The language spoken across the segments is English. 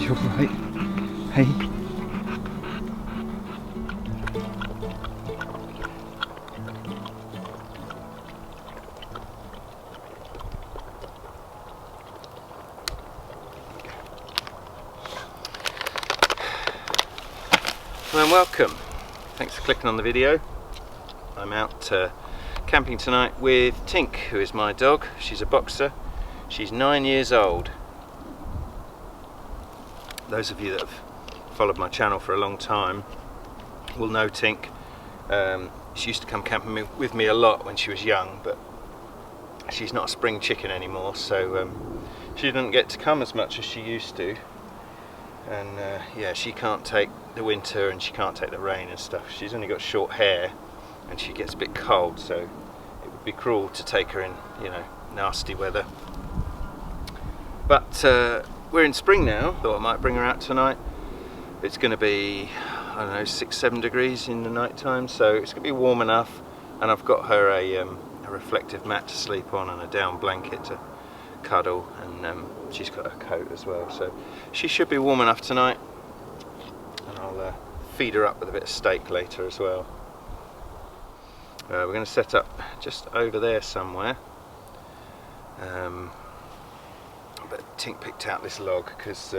You alright? Hey? Well, and welcome. Thanks for clicking on the video. I'm out camping tonight with Tink, who is my dog. She's a boxer. She's 9 years old. Those of you that have followed my channel for a long time will know Tink. She used to come camping with me a lot when she was young, but she's not a spring chicken anymore, so she didn't get to come as much as she used to. And yeah, she can't take the winter and she can't take the rain and stuff. She's only got short hair and she gets a bit cold, so it would be cruel to take her in, you know, nasty weather. But we're in spring now. Thought I might bring her out tonight. It's going to be, I don't know, 6-7 degrees in the night time, so it's going to be warm enough. And I've got her a reflective mat to sleep on and a down blanket to cuddle, and she's got her coat as well, so she should be warm enough tonight. And I'll feed her up with a bit of steak later as well. We're going to set up just over there somewhere, but Tink picked out this log because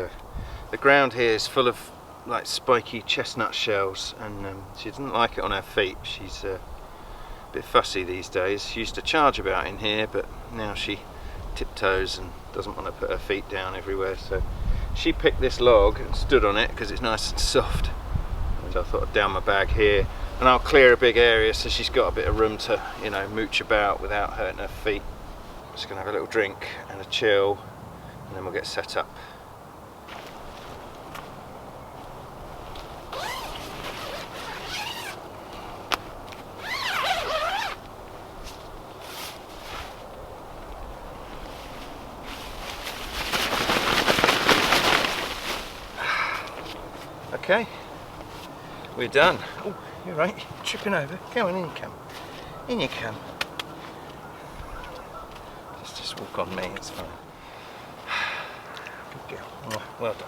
the ground here is full of like spiky chestnut shells, and she doesn't like it on her feet. She's a bit fussy these days. She used to charge about in here, but now she tiptoes and doesn't want to put her feet down everywhere, so she picked this log and stood on it because it's nice and soft. And I thought I'd down my bag here, and I'll clear a big area so she's got a bit of room to, you know, mooch about without hurting her feet. Just gonna have a little drink and a chill, and then we'll get set up. Okay, we're done. Oh, you're right, you're tripping over. Come on, in you come. In you come. Just walk on me, it's fine. Good girl. Oh, well done.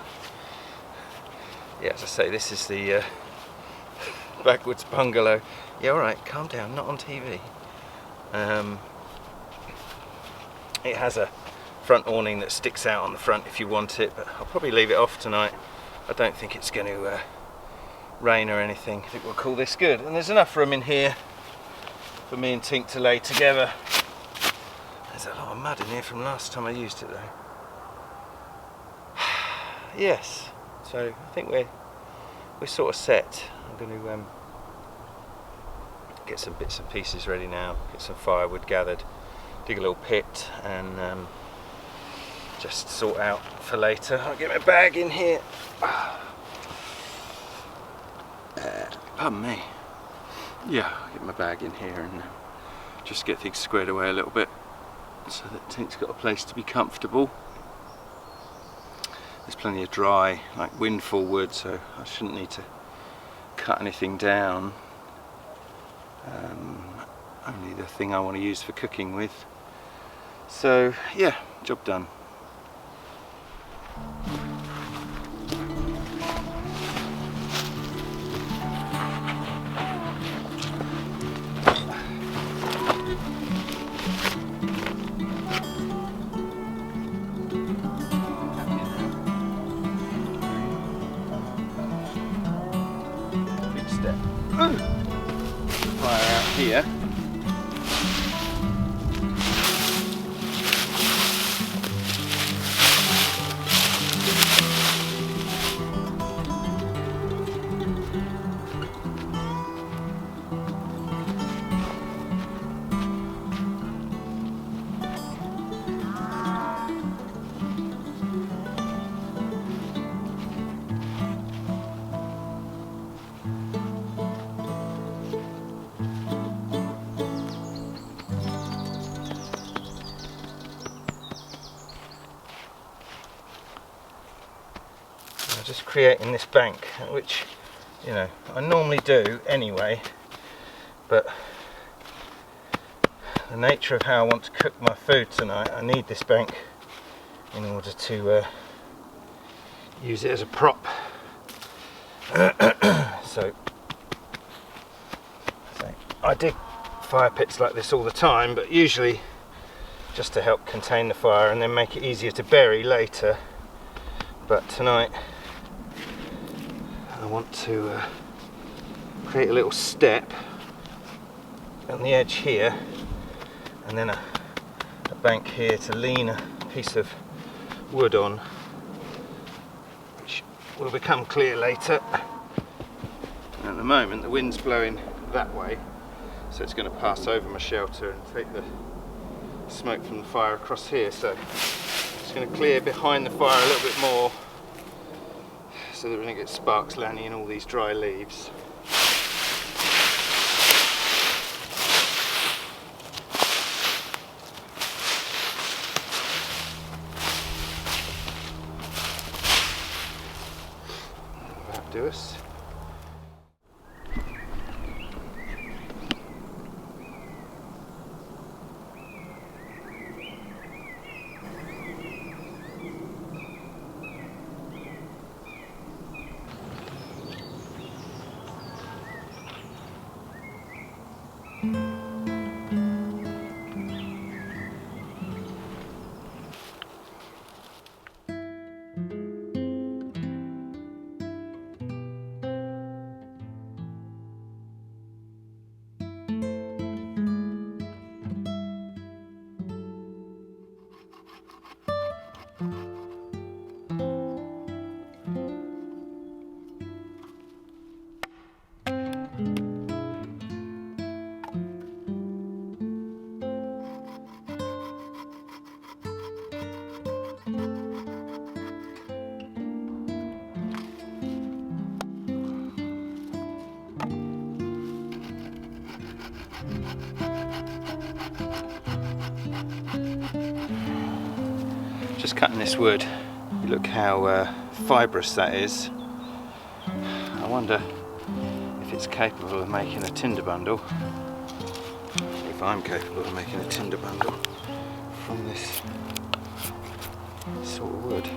Yeah, as I say, this is the Backwoods bungalow. Yeah, alright, calm down, not on TV. It has a front awning that sticks out on the front if you want it, but I'll probably leave it off tonight. I don't think it's going to rain or anything. I think we'll call this good. And there's enough room in here for me and Tink to lay together. There's a lot of mud in here from last time I used it though. Yes, so I think we're sort of set. I'm going to get some bits and pieces ready now, get some firewood gathered, dig a little pit, and just sort out for later. I'll get my bag in here. Pardon me. Yeah, I'll get my bag in here and just get things squared away a little bit so that Tink's got a place to be comfortable. There's plenty of dry, like windfall wood, so I shouldn't need to cut anything down. Only the thing I want to use for cooking with. So yeah, job done. Big step. Fire out here. Just creating this bank, which, you know, I normally do anyway, but the nature of how I want to cook my food tonight, I need this bank in order to use it as a prop. So I dig fire pits like this all the time, but usually just to help contain the fire and then make it easier to bury later. But tonight I want to create a little step on the edge here, and then a bank here to lean a piece of wood on, which will become clear later. At the moment the wind's blowing that way, so it's going to pass over my shelter and take the smoke from the fire across here, so it's going to clear behind the fire a little bit more so that we don't get sparks landing in all these dry leaves. That'll do us. Just cutting this wood, look how fibrous that is. I wonder if it's capable of making a tinder bundle, if I'm capable of making a tinder bundle from this sort of wood.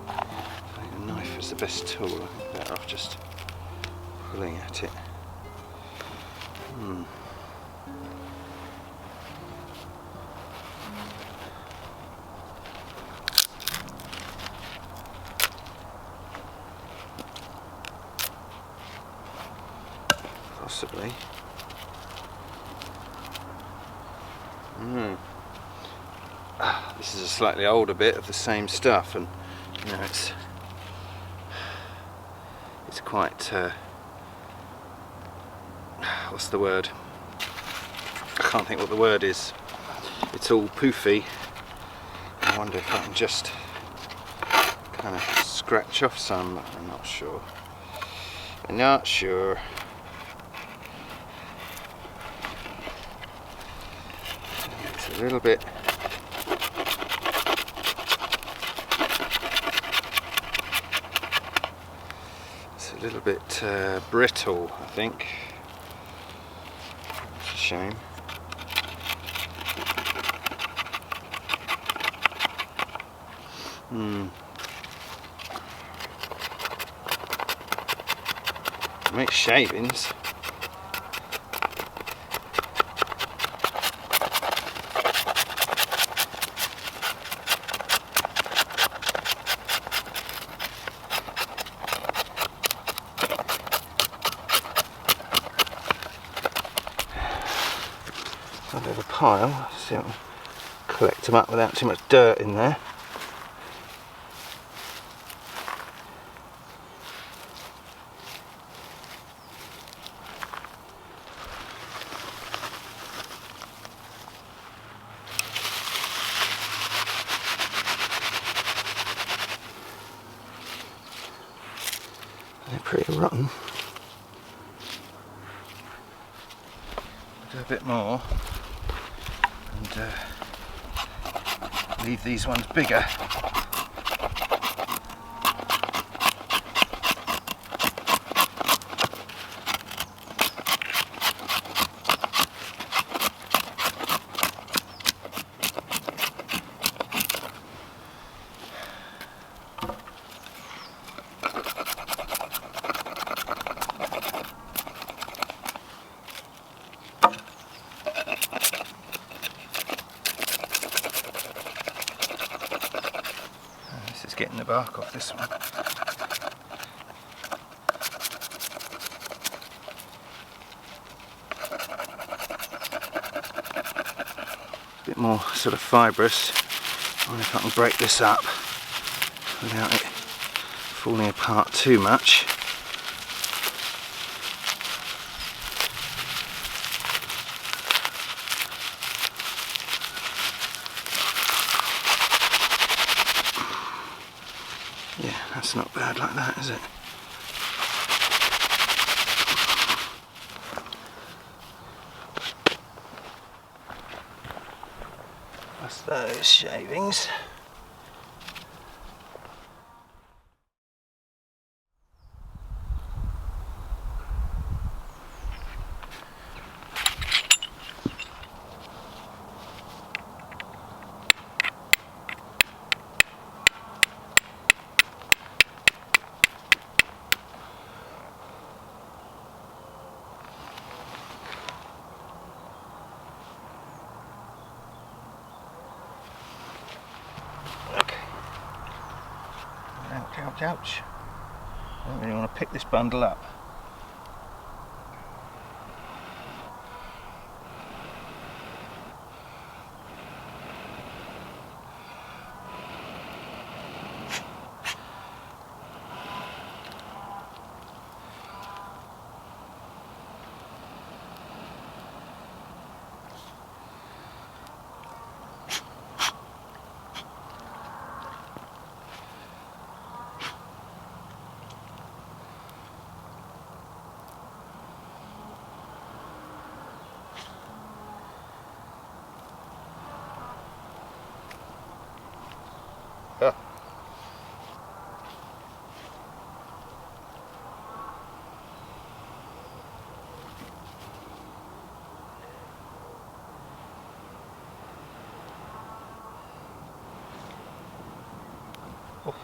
I think a knife is the best tool. I think better off just pulling at it. Possibly. This is a slightly older bit of the same stuff, and you know it's quite what's the word? I can't think what the word is. It's all poofy. I wonder if I can just kind of scratch off some, but I'm not sure. I'm not sure. It's a little bit brittle, I think. It's a shame. Make shavings. A bit of a pile. See if I can collect them up without too much dirt in there. They're pretty rotten. I'll do a bit more and leave these ones bigger. bark off this one. A bit more sort of fibrous. I wonder if I can break this up without it falling apart too much. Yeah, that's not bad like that, is it? That's those shavings. Ouch, ouch. I don't really want to pick this bundle up. Huh. Oh.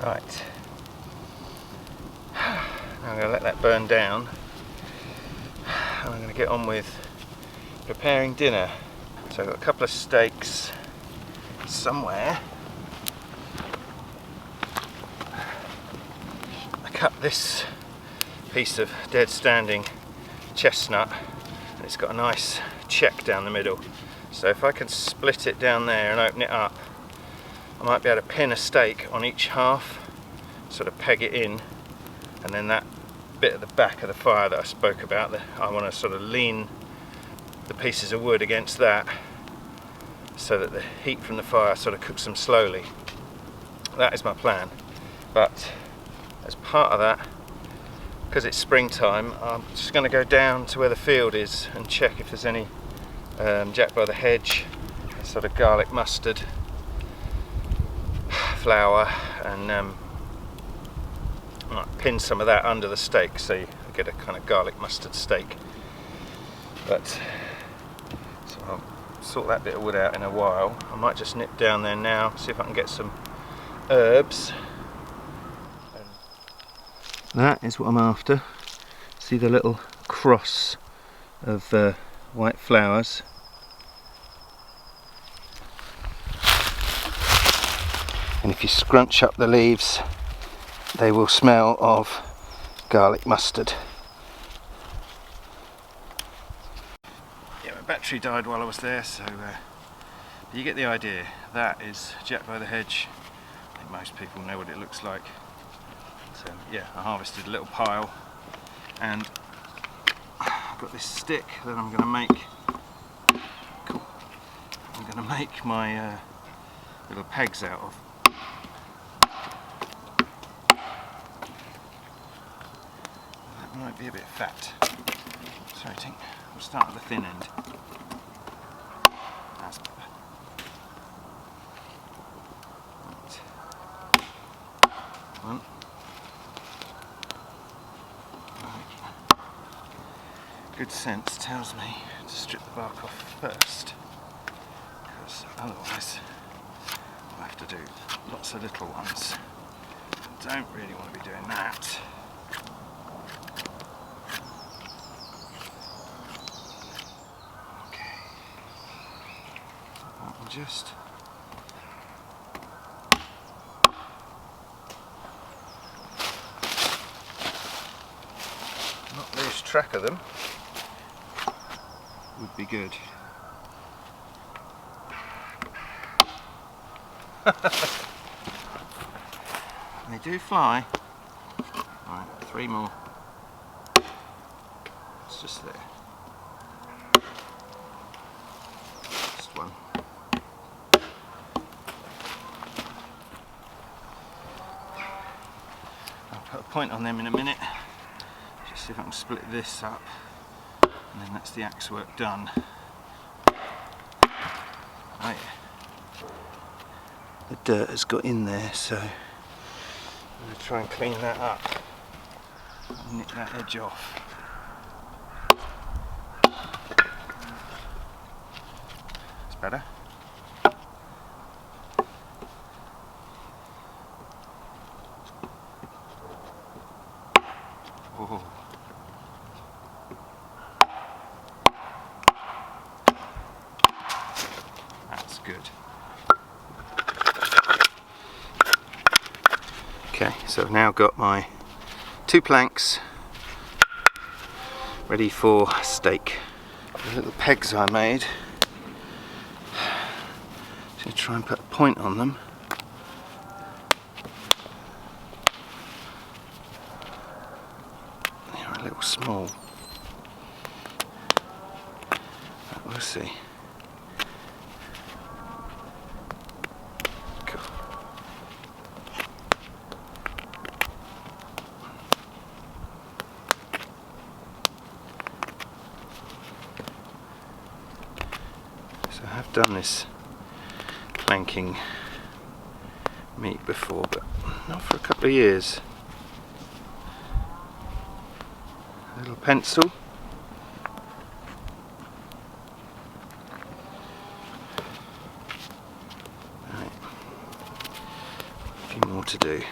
Right, now I'm going to let that burn down and I'm going to get on with preparing dinner. So I've got a couple of steaks somewhere. I cut this piece of dead standing chestnut and it's got a nice check down the middle. So if I can split it down there and open it up, I might be able to pin a steak on each half sort of peg it in, and then that bit at the back of the fire that I spoke about, I want to sort of lean the pieces of wood against that so that the heat from the fire sort of cooks them slowly. That is my plan. But as part of that, because it's springtime, I'm just going to go down to where the field is and check if there's any Jack by the hedge, sort of garlic mustard flour, and I might pin some of that under the steak so you get a kind of garlic mustard steak. But so I'll sort that bit of wood out in a while. I might just nip down there now, see if I can get some herbs. That is what I'm after. See the little cross of white flowers. And if you scrunch up the leaves, they will smell of garlic mustard. Yeah, my battery died while I was there, so you get the idea. That is Jack by the hedge. I think most people know what it looks like. So yeah, I harvested a little pile, and I've got this stick that I'm going to make. Cool. I'm going to make my little pegs out of. That might be a bit fat. Sorry, Tink. We'll start at the thin end. That's better. Right. One. Good sense tells me to strip the bark off first, because otherwise I'll have to do lots of little ones. I don't really want to be doing that. Okay, I'll just not lose track of them. Would be good. They do fly. Alright, 3 more. It's just there. Just one. I'll put a point on them in a minute. Just see if I can split this up. And then that's the axe work done. Oh yeah. The dirt has got in there, so I'm going to try and clean that up. Nip that edge off. It's better. Oh. That's good. Okay, so I've now got my 2 planks ready for steak. The little pegs I made, just going to try and put a point on them. They're a little small, but we'll see. I've done this planking meat before, but not for a couple of years. A little pencil. Right. A few more to do.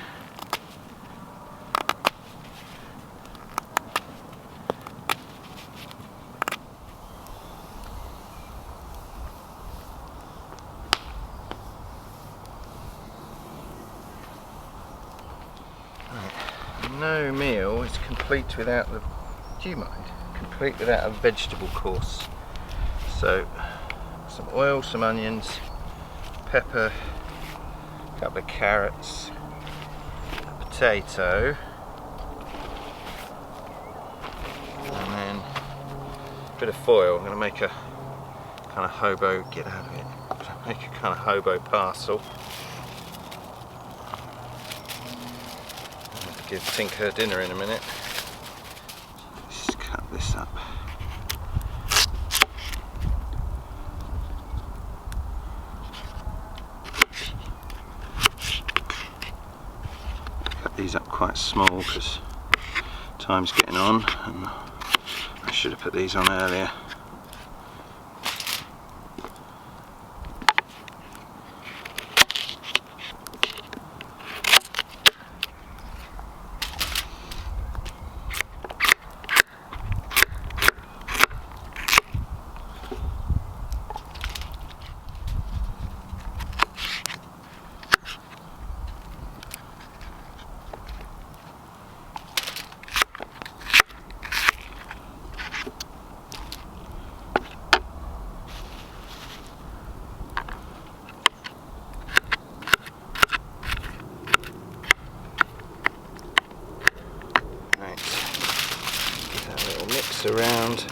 No meal is complete without the, do you mind? Complete without a vegetable course. So some oil, some onions, pepper, a couple of carrots, a potato, and then a bit of foil. I'm going to make a kind of hobo, get out of it, make a kind of hobo parcel. I'm going to give Tink her dinner in a minute. Just cut this up. Cut these up quite small because time's getting on, and I should have put these on earlier. Around,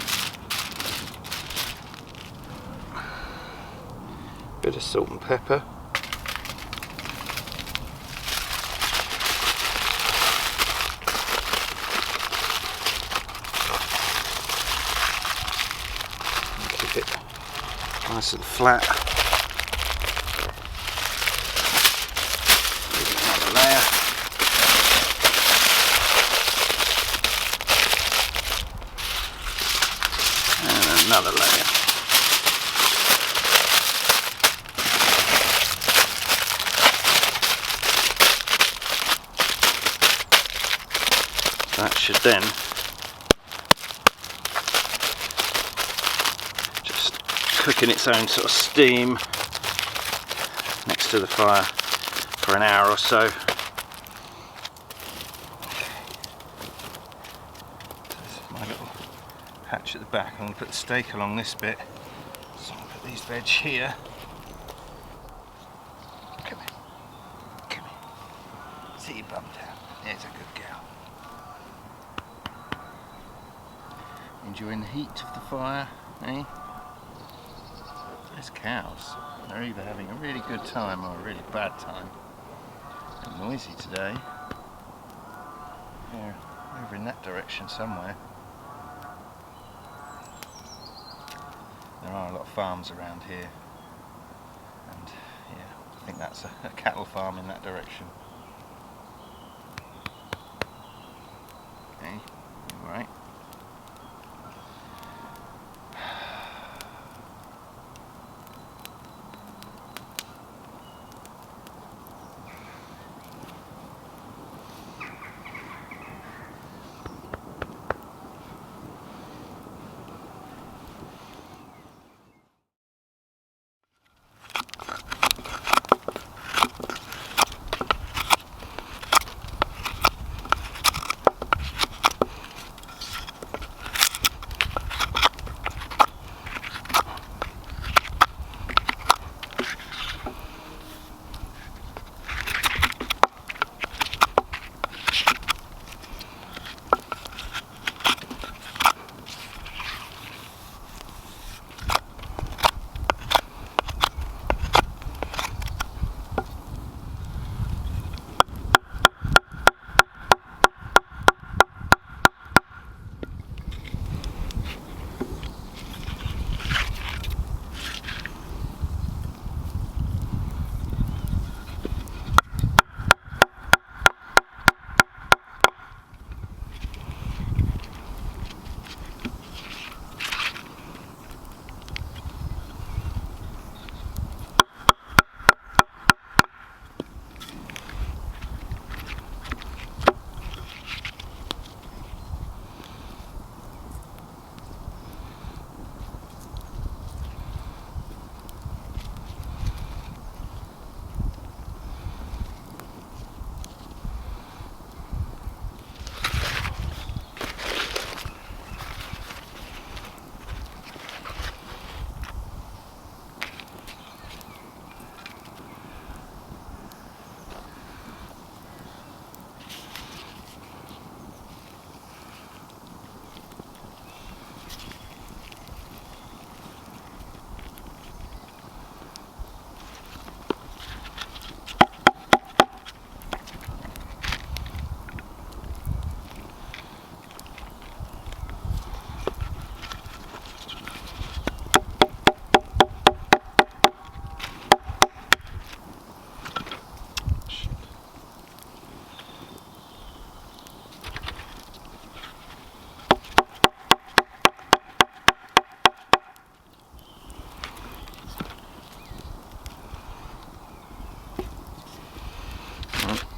bit of salt and pepper, keep it nice and flat. Another layer. Another layer. That should then just cook in its own sort of steam next to the fire for an hour or so. Hatch at the back. I'm going to put the steak along this bit, so I'm going to put these veg here. Come here, come here, sit your bum down, there's a good girl. Enjoying the heat of the fire, eh? Those cows, they're either having a really good time or a really bad time. They're noisy today. They're over in that direction somewhere. There are a lot of farms around here, and yeah, I think that's a cattle farm in that direction. Okay, alright.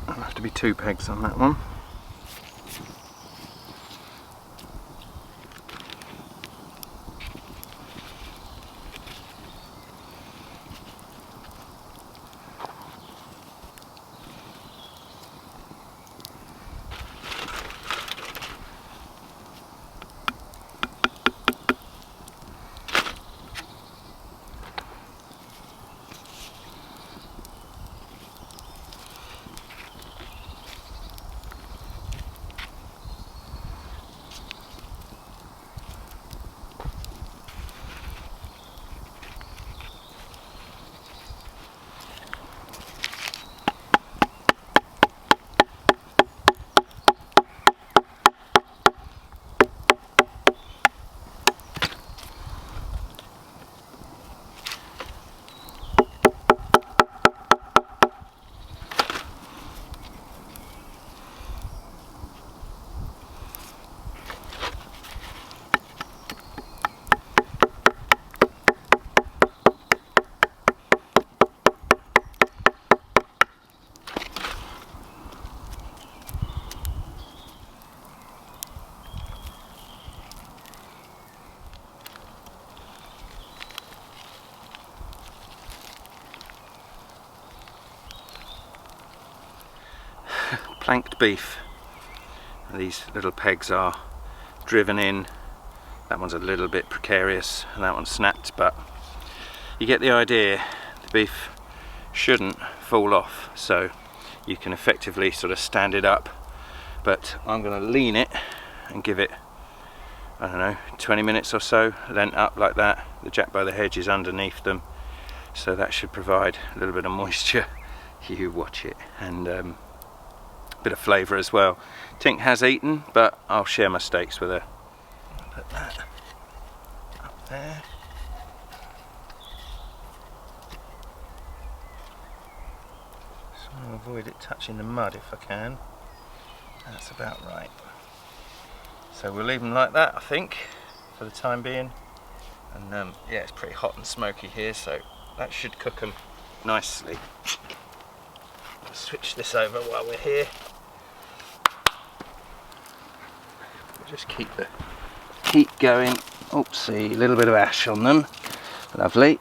There'll have to be 2 pegs on that one. Planked beef. These little pegs are driven in. That one's a little bit precarious and that one's snapped, but you get the idea. The beef shouldn't fall off, so you can effectively sort of stand it up, but I'm going to lean it and give it, I don't know, 20 minutes or so, then up like that. The jack by the hedge is underneath them, so that should provide a little bit of moisture. You watch it. And bit of flavour as well. Tink has eaten, but I'll share my steaks with her. Put that up there. Just want to avoid it touching the mud if I can. That's about right. So we'll leave them like that, I think, for the time being. And yeah, it's pretty hot and smoky here, so that should cook them nicely. I'll switch this over while we're here. Just keep the heat going. Oopsie, a little bit of ash on them. Lovely.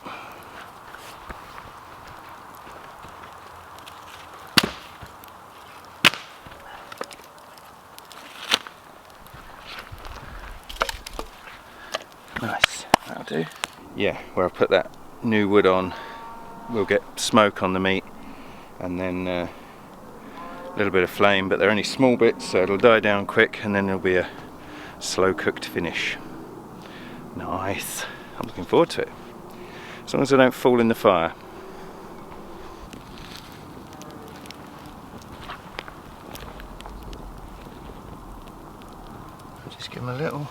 Nice, that'll do. Yeah, where I put that new wood on, we'll get smoke on the meat, and then a little bit of flame, but they're only small bits, so it'll die down quick, and then there'll be a slow cooked finish. Nice. I'm looking forward to it. As long as I don't fall in the fire. I'll just give them a little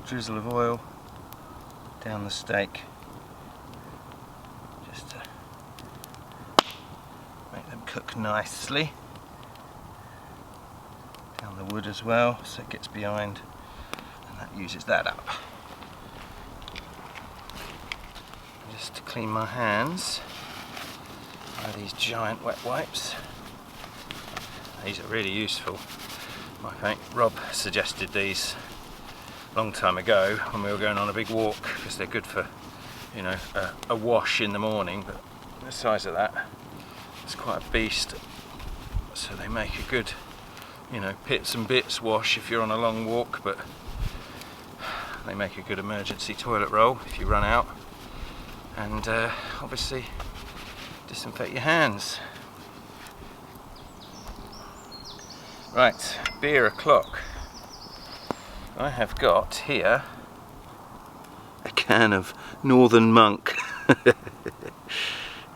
drizzle of oil down the steak, just to make them cook nicely. Down the wood as well, so it gets behind, and that uses that up. Just to clean my hands, I have these giant wet wipes. These are really useful. My mate Rob suggested these a long time ago when we were going on a big walk, because they're good for, you know, a wash in the morning, but the size of that, it's quite a beast, so they make a good, you know, pits and bits wash if you're on a long walk, but they make a good emergency toilet roll if you run out, and obviously disinfect your hands. Right, beer o'clock. I have got here a can of Northern Monk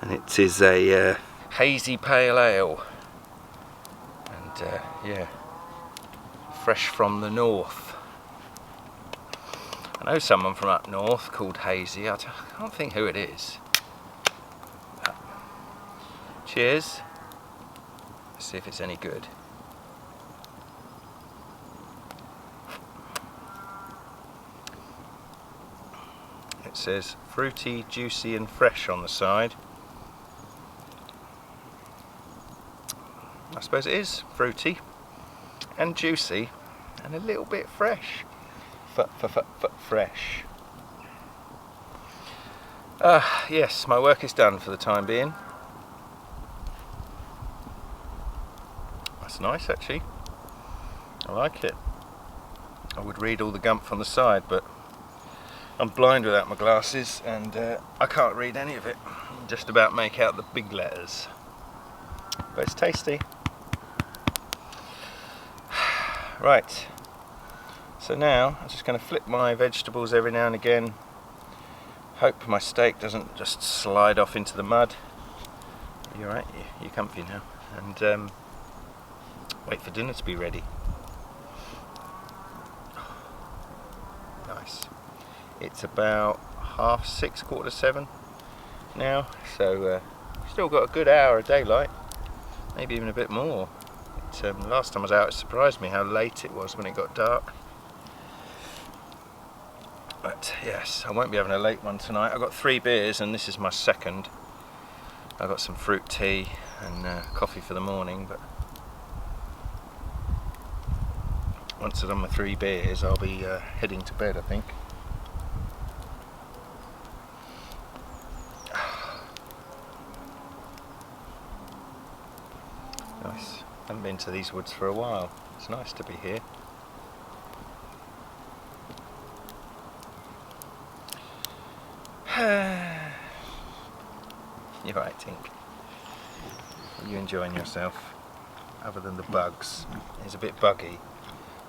and it is a hazy pale ale, and yeah, fresh from the north. I know someone from up north called Hazy. I can't think who it is. But cheers. Let's see if it's any good. It says fruity, juicy and fresh on the side. I suppose it is fruity and juicy and a little bit fresh. Fresh. Yes, my work is done for the time being. That's nice actually. I like it. I would read all the gumph on the side, but I'm blind without my glasses and I can't read any of it. Just about make out the big letters. But it's tasty. Right. So now I'm just going to flip my vegetables every now and again. Hope my steak doesn't just slide off into the mud. You're right, you're comfy now. And wait for dinner to be ready. Nice. It's about 6:30, 7:15 now, so still got a good hour of daylight, maybe even a bit more. Last time I was out, it surprised me how late it was when it got dark. But yes, I won't be having a late one tonight. I've got 3 beers and this is my second. I've got some fruit tea and coffee for the morning, but once I've done my 3 beers I'll be heading to bed, I think. Nice. I haven't been to these woods for a while. It's nice to be here. You're right, Tink. Are you enjoying yourself? Other than the bugs. It's a bit buggy.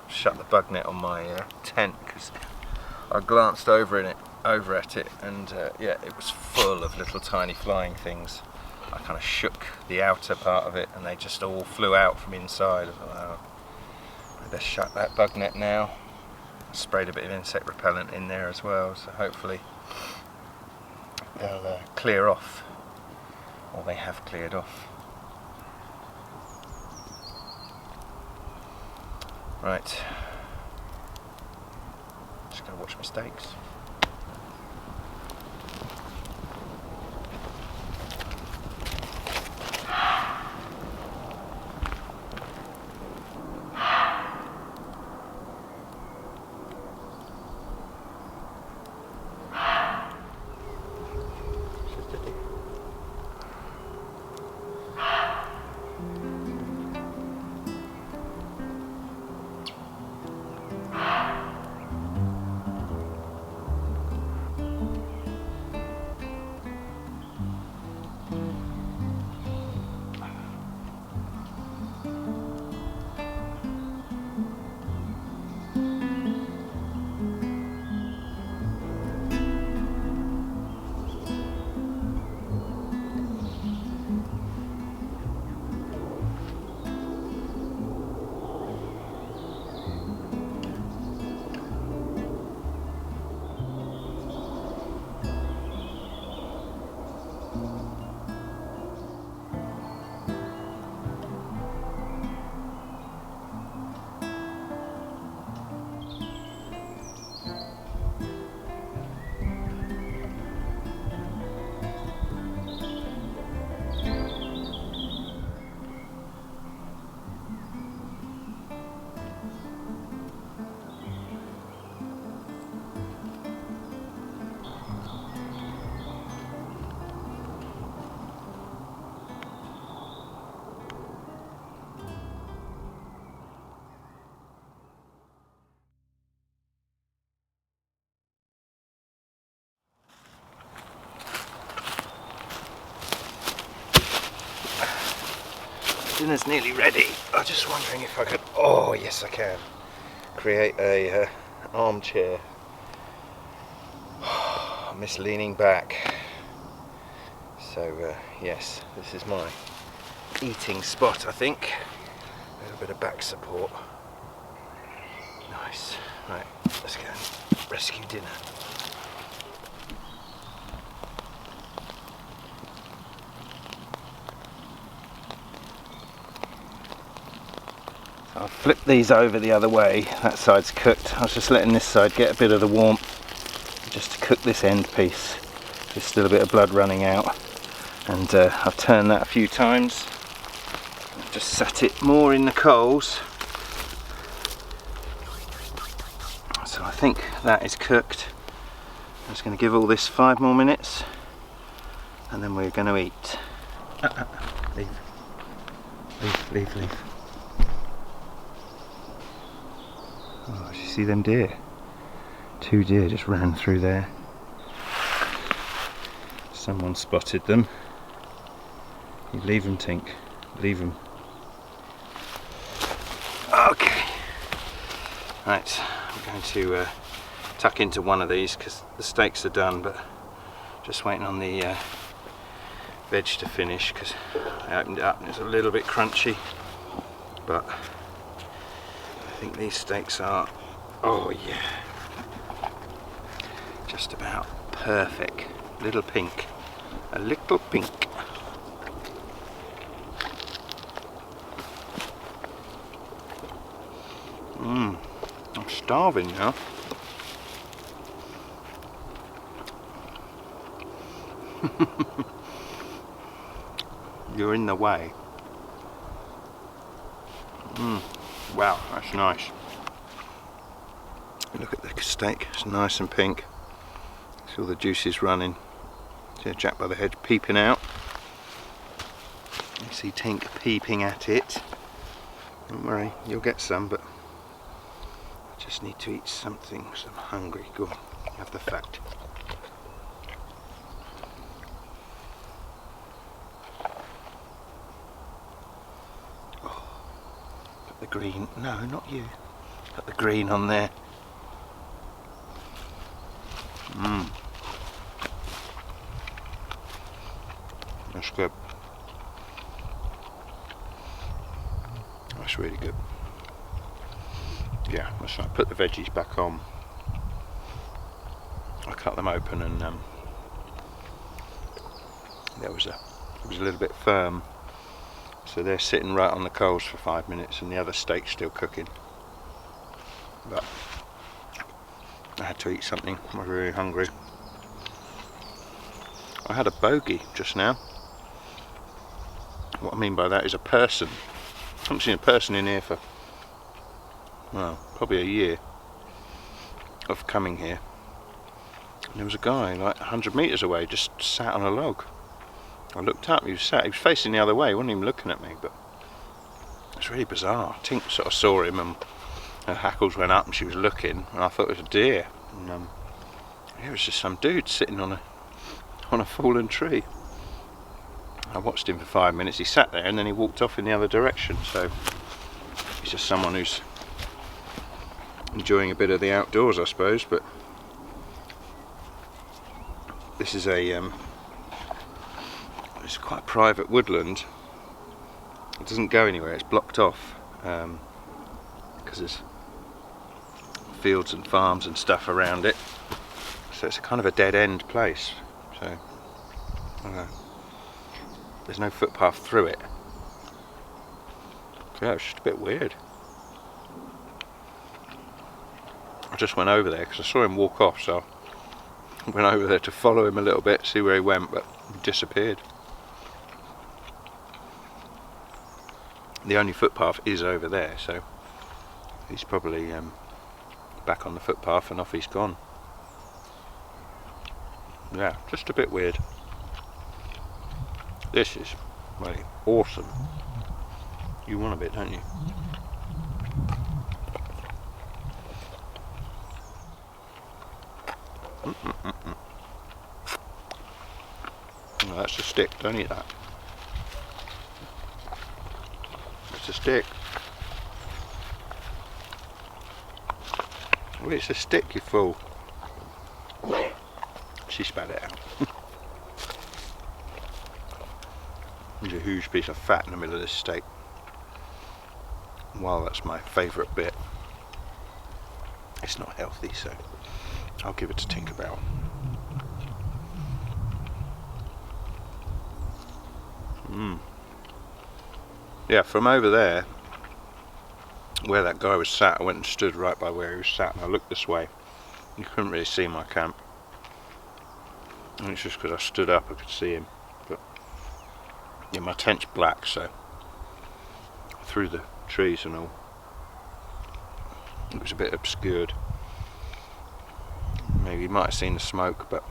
Shut the bug net on my tent because I glanced over at it and yeah, it was full of little tiny flying things. I kind of shook the outer part of it and they just all flew out from inside. I thought, oh, I better shut that bug net now. I sprayed a bit of insect repellent in there as well, so hopefully they'll clear off, or they have cleared off. Right, just gonna watch my steaks. Dinner's nearly ready. I'm just wondering if I could, oh yes I can, create a armchair. I miss leaning back. So yes, this is my eating spot, I think. A little bit of back support. Nice. Right, let's go and rescue dinner. I'll flip these over the other way. That side's cooked. I was just letting this side get a bit of the warmth just to cook this end piece. There's still a bit of blood running out, and I've turned that a few times. Just set it more in the coals. So I think that is cooked. I'm just going to give all this 5 more minutes and then we're going to eat. Leave. Leave. Oh, did you see them deer? 2 deer just ran through there. Someone spotted them. You leave them, Tink. Leave them. Okay. Right, I'm going to tuck into one of these because the steaks are done, but just waiting on the veg to finish because I opened it up and it's a little bit crunchy, but I think these steaks are, oh yeah, just about perfect. Little pink, a little pink. I'm starving now. You're in the way. Wow, that's nice. Look at the steak, it's nice and pink. See all the juices running. See a Jack by the hedge peeping out. You see Tink peeping at it. Don't worry, you'll get some, but I just need to eat something because I'm hungry. Go on, have the fat. Oh, put the green, no, not you. Put the green on there. That's good. That's really good. Yeah, that's right. Put the veggies back on. I cut them open and it was a little bit firm. So they're sitting right on the coals for 5 minutes and the other steak's still cooking. But I had to eat something. I was really hungry. I had a bogey just now. What I mean by that is a person. I haven't seen a person in here for, well, probably a year of coming here. And there was a guy like 100 metres away just sat on a log. I looked up, he was facing the other way, he wasn't even looking at me, but it's really bizarre. Tink sort of saw him and her hackles went up and she was looking and I thought it was a deer. And it was just some dude sitting on a fallen tree. I watched him for 5 minutes, he sat there and then he walked off in the other direction, so he's just someone who's enjoying a bit of the outdoors, I suppose. But this is it's quite a private woodland. It doesn't go anywhere, it's blocked off because there's fields and farms and stuff around it, so it's a kind of a dead end place. So there's no footpath through it. Yeah, it's just a bit weird. I just went over there because I saw him walk off, so I went over there to follow him a little bit, see where he went, but he disappeared. The only footpath is over there, so he's probably back on the footpath and off he's gone. Yeah, just a bit weird. This is really awesome. You want a bit, don't you? Oh, that's a stick, don't eat that. It's a stick. Well, it's a stick, you fool. She spat it out. There's a huge piece of fat in the middle of this steak. Well, that's my favourite bit. It's not healthy, so I'll give it to Tinkerbell. Yeah, from over there, where that guy was sat, I went and stood right by where he was sat and I looked this way. You couldn't really see my camp. And it's just because I stood up I could see him. But yeah, my tent's black, so through the trees and all. It was a bit obscured. Maybe you might have seen the smoke, but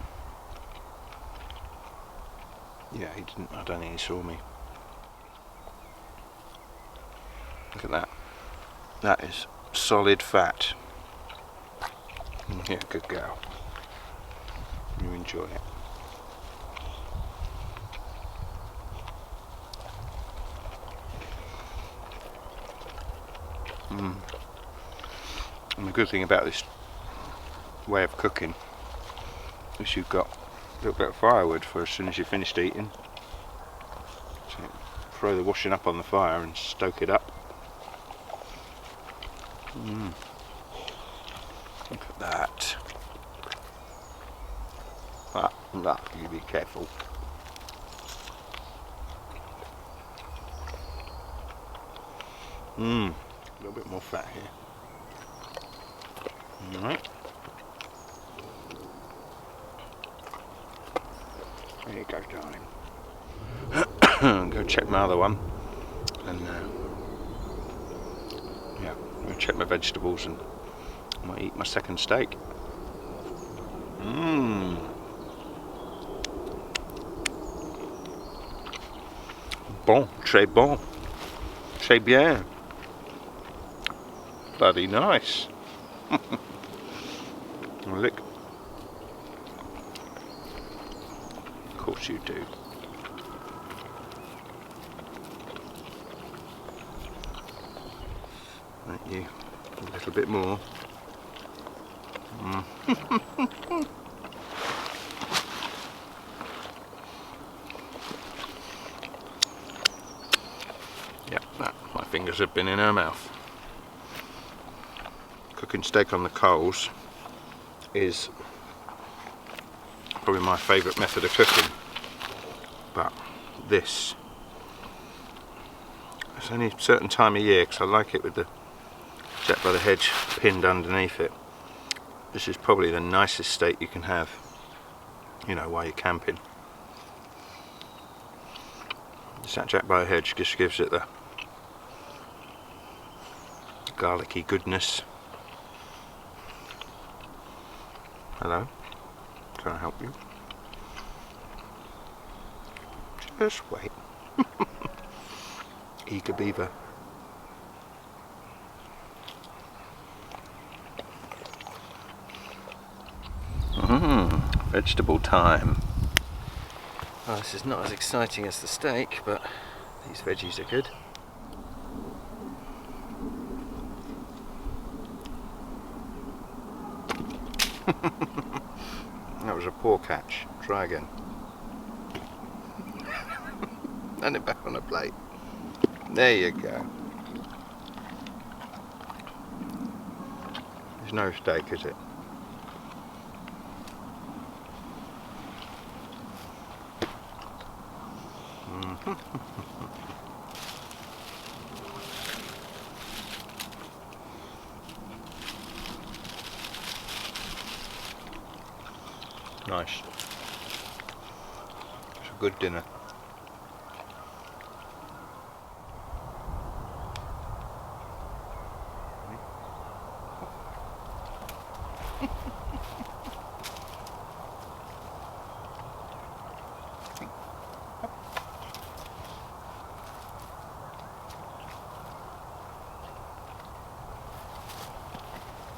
yeah, he didn't. I don't think he saw me. Look at that. That is solid fat. Yeah, good girl. You enjoy it. And the good thing about this way of cooking is you've got a little bit of firewood for as soon as you're finished eating. So throw the washing up on the fire and stoke it up. Look at that. You be careful. A little bit more fat here. Alright. There you go, darling. Go check my other one. And yeah, I'm going to check my vegetables and I might eat my second steak. Bon, très bon. Très bien. Bloody nice. Look. Of course you do. Thank you. A little bit more. Yep, my fingers have been in her mouth. Cooking steak on the coals is probably my favourite method of cooking, but this, it's only a certain time of year because I like it with the Jack by the Hedge pinned underneath it. This is probably the nicest steak you can have, you know, while you're camping. That Jack by the Hedge just gives it the garlicky goodness. Hello, can I help you? Just wait. Eager beaver. Vegetable time. Oh, this is not as exciting as the steak, but these veggies are good. That was a poor catch. Try again. And it back on a plate. There you go. There's no steak, is it? Nice. It's a good dinner.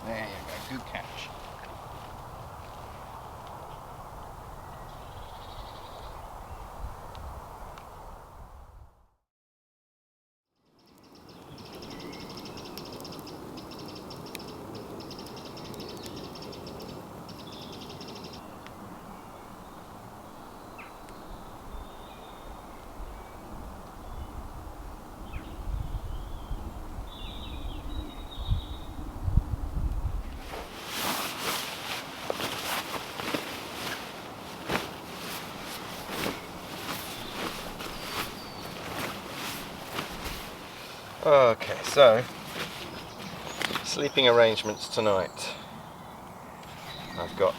There you go, good catch. Okay, so sleeping arrangements tonight. I've got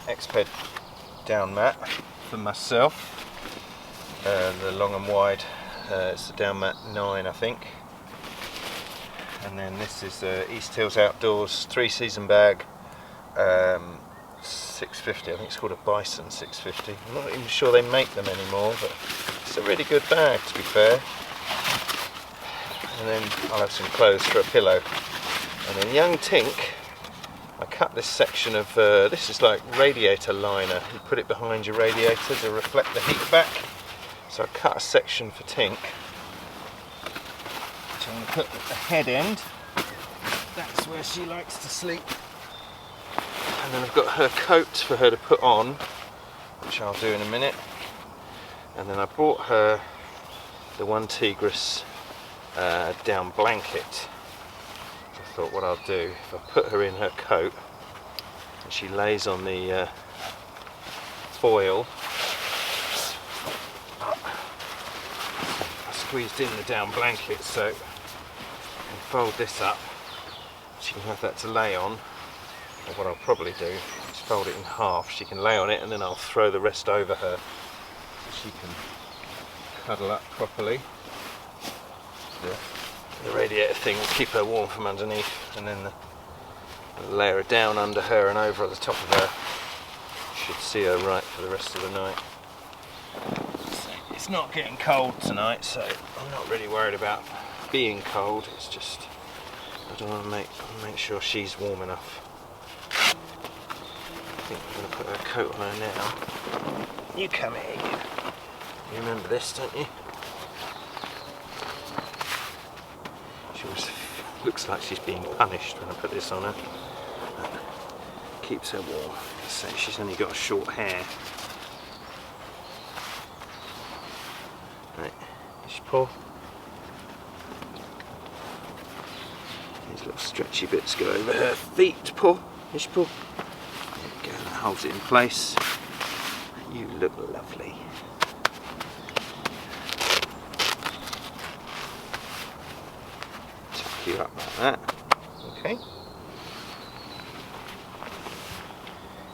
X-Ped down mat for myself, the long and wide It's a down mat 9, I think. And then this is East Hills Outdoors 3-season bag, 650. I think it's called a Bison 650. I'm not even sure they make them anymore, but it's a really good bag, to be fair. And then I'll have some clothes for a pillow. And then young Tink, I cut this section of, this is like radiator liner. You put it behind your radiator to reflect the heat back. So I cut a section for Tink. So I'm going to put at the head end. That's where she likes to sleep. And then I've got her coat for her to put on, which I'll do in a minute. And then I bought her the One Tigris down blanket. I thought what I'll do, if I put her in her coat and she lays on the foil, I squeezed in the down blanket, so I can fold this up. She can have that to lay on. Or what I'll probably do is fold it in half. She can lay on it, and then I'll throw the rest over her so she can cuddle up properly. The radiator thing will keep her warm from underneath, and then I'll layer her down under her and over at the top of her. Should see her right for the rest of the night. So it's not getting cold tonight, so I'm not really worried about being cold. It's just I don't want to make sure she's warm enough. I think I'm going to put her coat on her now. You come here, you. You remember this, don't you? She always looks like she's being punished when I put this on her. But keeps her warm. So she's only got short hair. Right, she pull. These little stretchy bits go over her feet. Pull. Here she pull. There we go. That holds it in place. You look lovely. Tuck you up like that. Okay.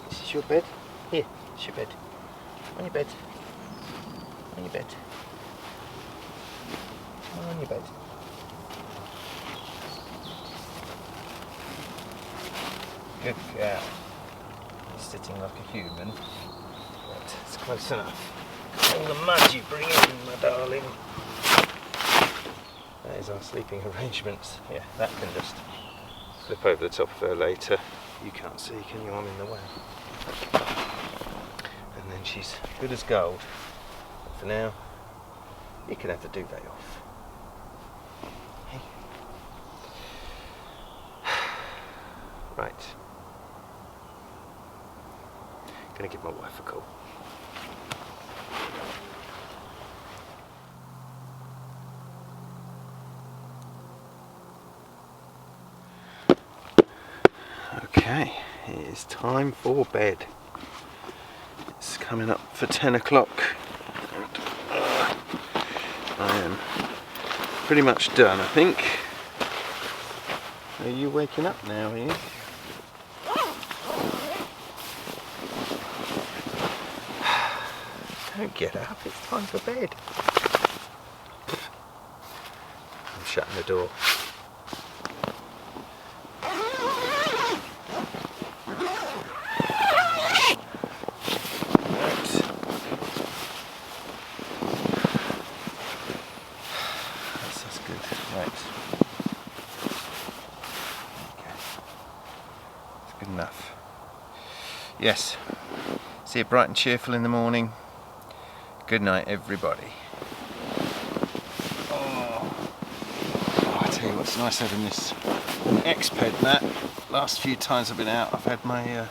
This is your bed. Here, it's your bed. On your bed. On your bed. On your bed. Good girl. He's sitting like a human. Right, it's close enough. All the mud you bring in, my darling. That is our sleeping arrangements. Yeah, that can just flip over the top of her later. You can't see, can you? I'm in the way. And then she's good as gold. But for now, you can have the duvet off. Hey. Right. Gonna give my wife a call. Okay, it is time for bed. It's coming up for 10 o'clock. I am pretty much done, I think. Are you waking up now, are you? Don't get up, it's time for bed. I'm shutting the door. Yes, see it bright and cheerful in the morning. Good night, everybody. Oh, I tell you what's nice having this X-Ped mat. Last few times I've been out, I've had my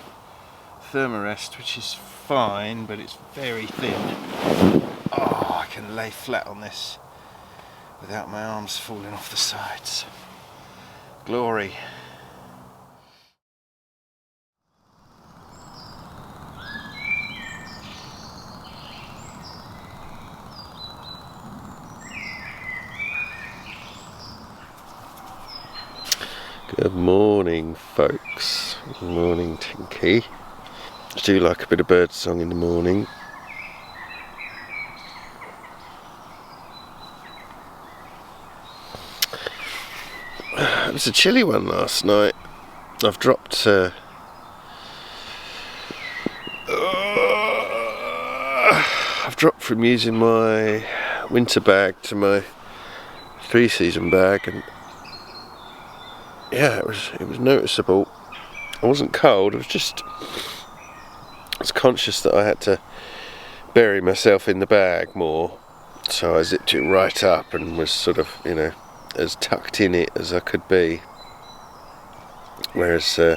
Thermarest, which is fine, but it's very thin. Oh, I can lay flat on this without my arms falling off the sides. Glory. Good morning, folks. Good morning, Tinky. I do like a bit of bird song in the morning. It was a chilly one last night. I've dropped from using my winter bag to my 3-season bag, and yeah, it was noticeable. I wasn't cold. I was conscious that I had to bury myself in the bag more, so I zipped it right up and was sort of, you know, as tucked in it as I could be. Whereas, you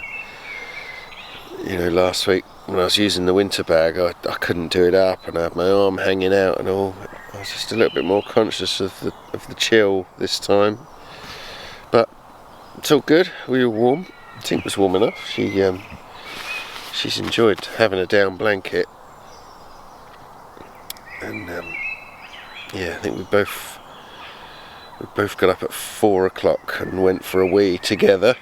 know, last week when I was using the winter bag, I couldn't do it up, and I had my arm hanging out and all. I was just a little bit more conscious of the chill this time. But it's all good. We were warm. Tink was warm enough. She's enjoyed having a down blanket, and yeah, I think we both got up at 4 o'clock and went for a wee together.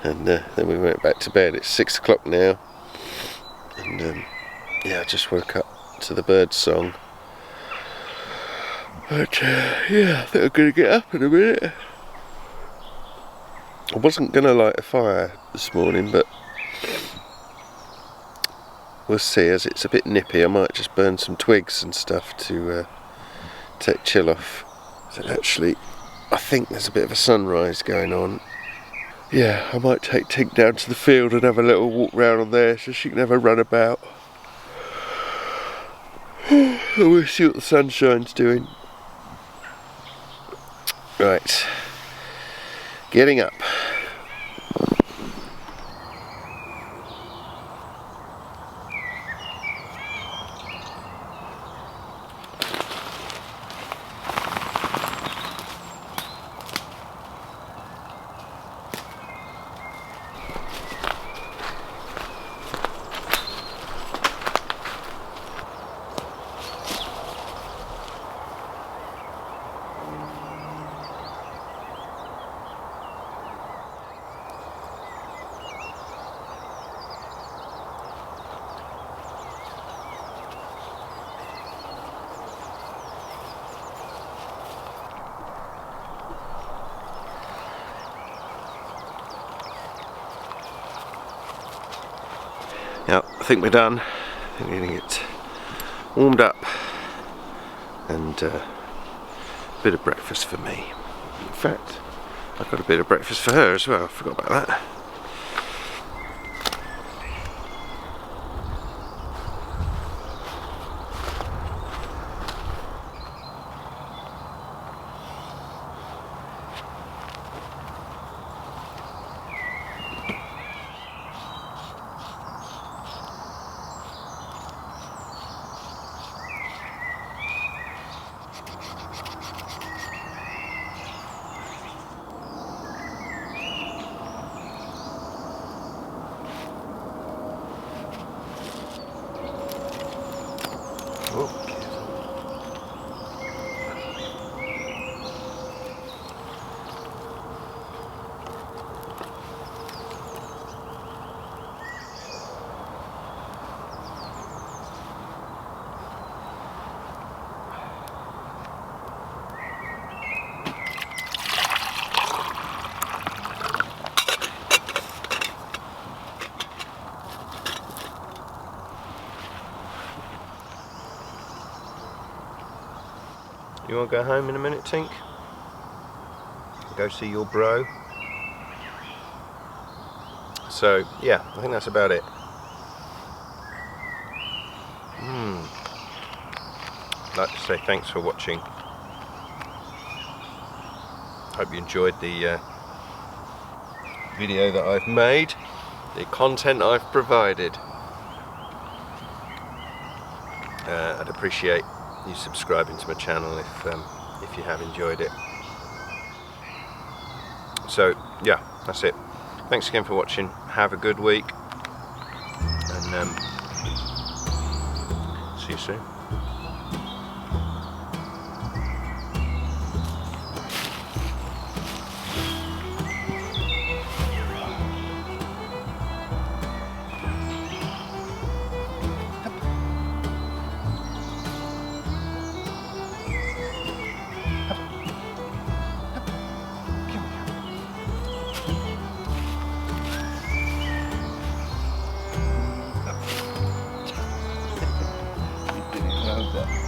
And then we went back to bed. It's 6 o'clock now, and yeah, I just woke up to the bird song. But yeah, I think I'm going to get up in a minute. I wasn't going to light a fire this morning, but we'll see. As it's a bit nippy, I might just burn some twigs and stuff to take chill off. So actually, I think there's a bit of a sunrise going on. Yeah, I might take Tink down to the field and have a little walk round on there so she can have a run about. We'll see what the sunshine's doing. Right, getting up. Yep, I think we're done. I think we're going to get warmed up, and a bit of breakfast for me. In fact, I've got a bit of breakfast for her as well. I forgot about that. You want to go home in a minute, Tink? Go see your bro? So, yeah, I think that's about it. I'd like to say thanks for watching. Hope you enjoyed the video that I've made, the content I've provided. I'd appreciate you subscribing to my channel if you have enjoyed it. So yeah, that's it. Thanks again for watching. Have a good week, and see you soon. bit.